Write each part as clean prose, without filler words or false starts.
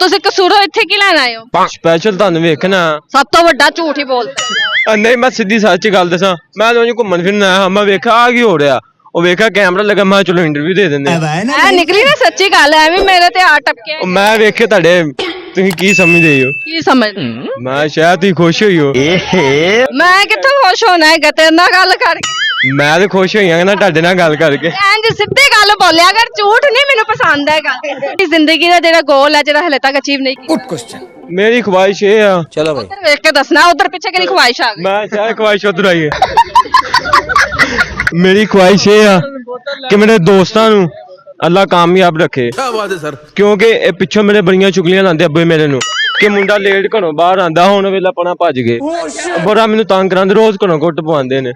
ਤੁਸੀਂ ਕਸੂਰੋਂ ਇੱਥੇ ਕੀ ਲੈਣ ਆਏ ਹੋ? ਸਪੈਸ਼ਲ ਤੁਹਾਨੂੰ ਵੇਖਣਾ। ਸਭ ਤੋਂ ਵੱਡਾ ਝੂਠ ਹੀ ਬੋਲਦਾ। ਨਹੀਂ ਮੈਂ ਸਿੱਧੀ ਸੱਚ ਗੱਲ ਦੱਸਾਂ, ਮੈਂ ਤਾਂ ਘੁੰਮਣ ਫਿਰਨ ਆਇਆ, ਮੈਂ ਵੇਖਿਆ ਆ ਕੀ ਹੋ ਰਿਹਾ, ਉਹ ਵੇਖਿਆ ਕੈਮਰਾ ਲੱਗਾ, ਮੈਂ ਚਲੋ ਇੰਟਰਵਿਊ ਦੇ ਦਿੰਦੇ ਐ ਨਿਕਲੀ ਨਾ ਸੱਚੀ ਗੱਲ, ਐਵੇਂ ਮੇਰੇ ਤੇ ਆ ਟਪਕਿਆ। ਮੈਂ ਵੇਖੇ ਤੁਹਾਡੇ, ਤੁਸੀਂ ਕੀ ਸਮਝਦੇ ਹੋ? ਕੀ ਸਮਝਦੇ? ਮੈਂ ਸ਼ਾਇਦ ਤੁਸੀਂ ਖੁਸ਼ ਹੋਈ ਹੋ। ਮੈਂ ਕਿੱਥੋਂ ਖੁਸ਼ ਹੋਣਾ ਹੈ ਤੇਰੇ ਨਾਲ ਗੱਲ ਕਰਕੇ? ਮੈਂ ਤਾਂ ਖੁਸ਼ ਹੋਈ ਹਾਂ ਨਾ ਤੁਹਾਡੇ ਨਾਲ ਗੱਲ ਕਰਕੇ। ਇੰਜ ਸਿੱਧੀ ਗੱਲ ਬੋਲਿਆ ਕਰ, ਝੂਠ ਨਹੀਂ ਮੈਨੂੰ ਪਸੰਦ ਹੈਗਾ। ਜ਼ਿੰਦਗੀ ਦਾ ਜਿਹੜਾ ਗੋਲ ਹੈ, ਜਿਹੜਾ ਹਲੇ ਤੱਕ ਅਚੀਵ ਨਹੀਂ ਕੀਤਾ। ਮੇਰੀ ਖਵਾਇਸ਼ ਇਹ ਆ, चलो भाई ਉੱਧਰ ਵੇਖ ਕੇ ਦੱਸਣਾ, ਉਧਰ ਪਿੱਛੇ ਕਿਹੜੀ ਖਵਾਇਸ਼ ਆ ਗਈ? ਮੈਂ ਸ਼ਾਇਦ ਖਵਾਇਸ਼ ਉਧਰ ਆਈ ਹੈ। ਮੇਰੀ ਖਵਾਇਸ਼ ਇਹ ਆ ਕਿ ਮੇਰੇ ਦੋਸਤਾਂ ਨੂੰ ਅੱਲਾ ਕਾਮਯਾਬ ਰੱਖੇ। क्या बात है सर। ਕਿਉਂਕਿ ਇਹ ਪਿੱਛੋਂ ਮੇਰੇ ਬੜੀਆਂ ਚੁਗਲੀਆਂ ਲਾਉਂਦੇ ਅੱਬੇ ਮੇਰੇ ਨੂੰ ਕਿ ਮੁੰਡਾ ਲੇਟ ਘਰੋਂ ਬਾਹਰ ਆਂਦਾ, ਹੁਣ ਵੇਲਾ ਪਣਾ ਭੱਜ ਗਏ। ਬੜਾ ਮੈਨੂੰ ਤੰਗ ਕਰਾਂਦੇ, ਰੋਜ਼ ਘਰੋਂ ਕੁੱਟ ਪਵਾਉਂਦੇ ਨੇ।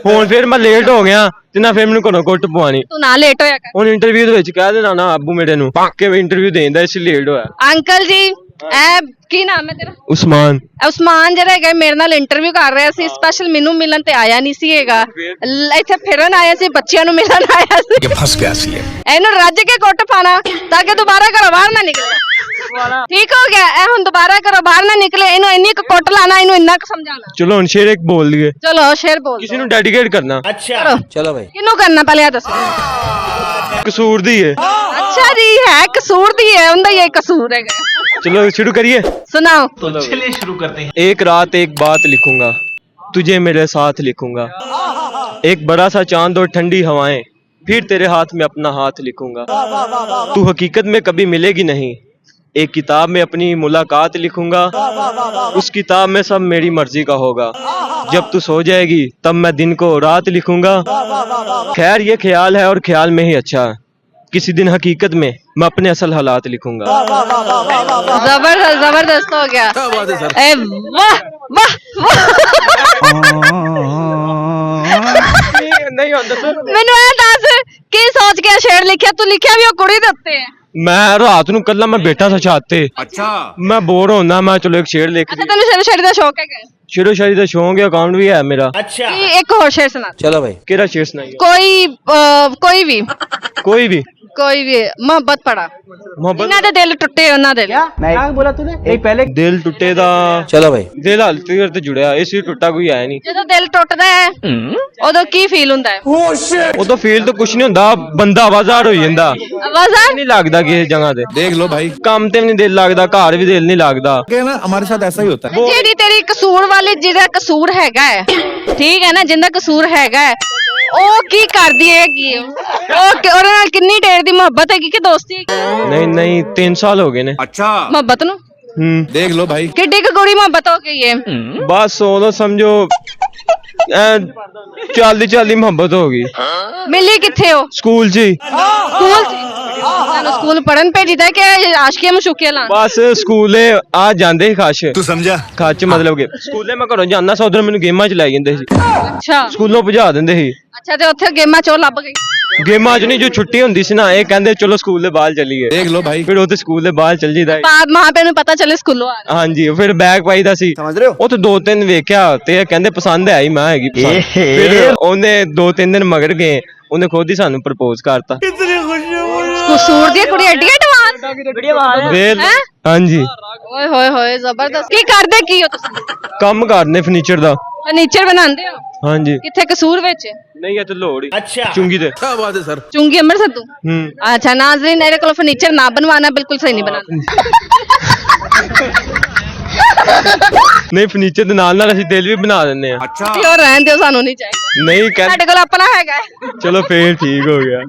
ਹੁਣ ਫਿਰ ਮੈਂ ਲੇਟ ਹੋ ਗਿਆ ਤੇ ਨਾ ਫਿਰ ਮੈਨੂੰ ਘਰੋਂ ਕੁੱਟ ਪਵਾਣੀ। ਤੂੰ ਨਾ ਲੇਟ ਹੋਇਆ ਕਰ। ਹੁਣ ਇੰਟਰਵਿਊ ਦੇ ਵਿੱਚ ਕਹਿ ਦੇਣਾ ਨਾ ਅੱਬੂ ਮੇਰੇ ਨੂੰ ਕਿ ਇੰਟਰਵਿਊ ਦੇਂਦਾ ਇਸ ਲਈ ਲੇਟ ਹੋਇਆ। ਅੰਕਲ ਜੀ, ਐ ਕੀ ਨਾਮ ਹੈ ਤੇਰਾ? ਉਸਮਾਨ। ਉਸਮਾਨ ਜਿਹੜਾ ਹੈਗਾ ਮੇਰੇ ਨਾਲ ਇੰਟਰਵਿਊ ਕਰ ਰਿਹਾ ਸੀ, ਸਪੈਸ਼ਲ ਮੈਨੂੰ ਮਿਲਣ ਤੇ ਆਇਆ ਨਹੀਂ ਸੀ ਹੈਗਾ। ਇੱਥੇ ਫਿਰਨ ਆਇਆ ਸੀ, ਬੱਚਿਆਂ ਨੂੰ ਮਿਲਣ ਆਇਆ ਸੀ। फंस गया सी है। ਇਹਨੂੰ ਰੱਜ ਕੇ ਕੁੱਟ ਪਾਣਾ ਤਾਂ ਕਿ ਦੁਬਾਰਾ ਘਰੋਂ ਬਾਹਰ ਨਾ ਨਿਕਲੇ। ਠੀਕ ਹੋ ਗਿਆ, ਇਹ ਹੁਣ ਦੁਬਾਰਾ ਘਰੋਂ ਬਾਹਰ ਨਾ ਨਿਕਲੇ। ਇਹਨੂੰ ਇੰਨੀ ਕੁ ਕੁੱਟ ਲਾਣਾ, ਇਹਨੂੰ ਇੰਨਾ ਕੁ ਸਮਝਾਣਾ। ਚਲੋ ਹੁਣ ਸ਼ੇਰ ਇੱਕ ਬੋਲ ਲਈਏ। ਚਲੋ ਸ਼ੇਰ ਬੋਲ। ਕਿਸੇ ਨੂੰ ਡੈਡੀਕੇਟ ਕਰਨਾ। ਕਰੋ। चलो भाई ਕਿਹਨੂੰ ਕਰਨਾ ਪਹਿਲੇ ਇਹ ਦੱਸੋ। ਕਸੂਰ ਦੀ ਹੈ। ਅੱਛਾ ਜੀ, ਹੈ ਕਸੂਰ ਦੀ ਹੈ, ਉਹਦਾ ਹੀ ਇਹ ਕਸੂਰ ਹੈਗਾ। चलो शुरू करिए। सुनाओ। चलिए शुरू करते हैं। एक रात एक बात लिखूंगा, तुझे मेरे साथ लिखूंगा। एक बड़ा सा चांद और ठंडी हवाएं, फिर तेरे हाथ में अपना हाथ लिखूंगा। तू हकीकत में कभी मिलेगी नहीं, एक किताब में अपनी मुलाकात लिखूंगा। उस किताब में सब मेरी मर्जी का होगा। जब तू सो जाएगी तब मैं दिन को रात लिखूंगा। खैर ये ख्याल है और ख्याल में ही अच्छा है, किसी दिन हकीकत में मैं अपने असल हालात लिखूंगा। जबरदस्त जबरदस्त हो गया। क्या बात है सर। ए वाह वाह नहीं होता सर। ਮੈਨੂੰ ਇਹ ਦੱਸ ਕੀ ਸੋਚ ਕੇ ਸ਼ੇਰ ਲਿਖਿਆ? ਤੂੰ ਲਿਖਿਆ ਵੀ ਉਹ ਕੁੜੀ ਦੇ ਉੱਤੇ ਹੈ। मैं रात ਨੂੰ ਕੱਲਾ ਮੈਂ ਬੈਠਾ ਸੀ ਛੱਤ ਤੇ, अच्छा ਮੈਂ ਬੋਰ ਹੁੰਦਾ, ਮੈਂ ਚਲੋ ਇੱਕ ਸ਼ੇਰ ਲਿਖ ਅੱਛਾ ਤੈਨੂੰ ਸ਼ੇਰ ਸ਼ਾਇਰੀ ਦਾ ਸ਼ੌਕ ਹੈਗਾ? ਸ਼ੇਰੋ ਸ਼ਾਇਰੀ ਦਾ ਸ਼ੌਂਕ ਹੈ, ਅਕਾਊਂਟ ਵੀ ਹੈ ਮੇਰਾ। ਕੀ ਇੱਕ ਹੋਰ ਸ਼ੇਰ ਸੁਣਾ। चलो भाई ਕਿਹੜਾ ਸ਼ੇਰ ਸੁਣਾਈਏ? ਕੋਈ ਵੀ ਕੋਈ ਵੀ ਮੁਹੱਬਤ ਪੜਾ। ਮੁਹੱਬਤ। ਇਹਨਾਂ ਦੇ ਦਿਲ ਟੁੱਟੇ, ਉਹਨਾਂ ਦੇ ਦਿਲ ਟੁੱਟੇ ਦਾ चलो भाई ਦਿਲ ਹਾਲ ਤੱਕ ਤੇ ਜੁੜਿਆ, ਇਸ ਲਈ ਟੁੱਟਾ ਕੋਈ ਆਇਆ ਨਹੀਂ। ਜਦੋਂ ਦਿਲ ਟੁੱਟਦਾ ਹੈ ਉਦੋਂ ਕੀ ਫੀਲ ਹੁੰਦਾ ਹੈ? ਉਦੋਂ ਫੀਲ ਤਾਂ ਕੁਛ ਨਹੀਂ ਹੁੰਦਾ, ਬੰਦਾ ਆਵਾਜ਼ਾਰ ਹੋ ਜਾਂਦਾ, ਆਵਾਜ਼ਾਂ ਨਹੀਂ ਲੱਗਦਾ ਕਿਸੇ ਜਗ੍ਹਾ ਤੇ। देख लो भाई ਕੰਮ ਤੇ ਵੀ ਨਹੀਂ ਦਿਲ ਲੱਗਦਾ, ਘਰ ਵੀ ਦਿਲ ਨਹੀਂ ਲੱਗਦਾ। ना हमारे साथ ऐसा ही होता है। ਜਿਹੜੀ ਤੇਰੀ ਕਸੂਰ ਵਾਲੀ, ਜਿਹਦਾ ਕਸੂਰ ਹੈਗਾ ਹੈ, ਠੀਕ ਹੈ ਨਾ, ਜਿੰਦਾ ਕਸੂਰ ਹੈਗਾ ਹੈ, ਉਹ ਕੀ ਕਰਦੀ ਹੈਗੀ? ਉਹਦੇ ਨਾਲ ਕਿੰਨੀ ਦੇਰ ਦੀ ਮੁਹੱਬਤ ਹੈਗੀ ਕਿ ਦੋਸਤੀ ਹੈਗੀ? ਨਹੀਂ 3 ਸਾਲ ਹੋ ਗਏ ਨੇ। अच्छा ਮੁਹੱਬਤ ਨੂੰ देख लो भाई ਕਿੱਡੀ ਕੁ ਗੂੜੀ ਮੁਹੱਬਤ ਹੋ ਗਈ ਹੈ? ਬਸ ਉਦੋਂ ਸਮਝੋ ਚੱਲਦੀ ਮੁਹੱਬਤ ਹੋ ਗਈ। ਮਿਲੀ ਕਿੱਥੇ ਹੋ? ਸਕੂਲ 'ਚ ਹੀ। ਸਕੂਲ ਤੁਹਾਨੂੰ ਸਕੂਲ ਪੜਨ ਭੇਜੀਦਾ ਕਿ ਆਸ਼ਕੀਆਂ ਮਸ਼ੂਕੀਆਂ ਲਾਣ? ਬਸ ਸਕੂਲੇ ਆ ਜਾਂਦੇ ਸੀ ਖਾਸ਼ तू समझा। ਖਾਚ ਮਤਲਬ ਕਿ ਸਕੂਲੇ ਮੈਂ ਘਰੋਂ ਜਾਂਦਾ ਸੀ, ਉਧਰ ਮੈਨੂੰ ਗੇਮਾਂ ਚ ਲੈ ਜਾਂਦੇ ਸੀ, ਅੱਛਾ ਸਕੂਲੋਂ ਭਜਾ ਦਿੰਦੇ ਸੀ। ਅੱਛਾ, ਤੇ ਉੱਥੇ ਗੇਮਾਂ ਚੋਂ ਲੱਭ ਗਈ? ਗੇਮਾਂ ਚ ਨਹੀਂ, ਜੋ ਛੁੱਟੀ ਹੁੰਦੀ ਸੀ ਨਾ, ਇਹ ਕਹਿੰਦੇ ਚਲੋ ਸਕੂਲ ਦੇ ਬਾਹਰ ਚੱਲੀਏ। देख लो भाई ਫਿਰ ਉੱਥੇ ਸਕੂਲ ਦੇ ਬਾਹਰ ਚੱਲ ਜੀਦਾ। ਮਾਂ ਪਿਓ ਨੂੰ ਪਤਾ ਚੱਲੇ ਸਕੂਲੋਂ ਆ ਰਹੇ। ਹਾਂਜੀ, ਫਿਰ ਬੈਗ ਪਾਈਦਾ ਸੀ। समझ रहे हो। ਉੱਥੇ 2-3 ਵੇਖਿਆ ਤੇ ਇਹ ਕਹਿੰਦੇ ਪਸੰਦ ਆਈ, ਮੈਂ ਹੈਗੀ ਪਸੰਦ। ਫਿਰ ਉਹਨੇ 2-3 ਦਿਨ ਮਗਰ ਗਏ, ਉਹਨੇ ਖੁਦ ਹੀ ਸਾਨੂੰ ਪ੍ਰਪੋਜ਼ ਕਰਤਾ। ਕਸੂਰ ਦੀ ਕੁੜੀ ਐਡੀ ਐਡਵਾਂਸ ਵੇਲ ਹੈਂ? ਹਾਂਜੀ। ਓਏ ਹੋਏ ਹੋਏ ਜ਼ਬਰਦਸਤ। ਕੀ ਕਰਦੇ ਕੀ ਹੋ ਤੁਸੀਂ? ਕੰਮ ਕਰਨੇ ਫਰਨੀਚਰ ਦਾ। ਫਰਨੀਚਰ ਬਣਾਉਂਦੇ ਹੋ? ਹਾਂਜੀ। ਕਿੱਥੇ ਕਸੂਰ ਵਿੱਚ? ਨਹੀਂ ਇਹ ਤੇ ਲੋੜ ਹੀ। ਅੱਛਾ ਚੁੰਗੀ ਤੇ। क्या बात है सर। ਚੁੰਗੀ ਅੰਮ੍ਰਿਤਸਰ ਤੋਂ? ਅੱਛਾ ਨਾਜ਼ਰੀਨ, ਮੇਰੇ ਕੋਲ ਫਰਨੀਚਰ ਨਾ ਬਣਵਾਣਾ, ਬਿਲਕੁਲ ਸਹੀ ਨਹੀਂ ਬਣਾਉਂਦਾ। ਨਹੀਂ ਫਰਨੀਚਰ ਦੇ ਨਾਲ ਨਾਲ ਅਸੀਂ ਦਿਲ ਵੀ ਬਣਾ ਦਿੰਦੇ ਆ। अच्छा ਹੋਰ ਰਹਿਣ ਦਿਓ, ਸਾਨੂੰ ਨਹੀਂ ਚਾਹੀਦਾ। ਨਹੀਂ ਸਾਡੇ ਕੋਲ ਆਪਣਾ ਹੈਗਾ ਹੈ। ਚਲੋ ਫੇਰ ਠੀਕ ਹੋ ਗਿਆ।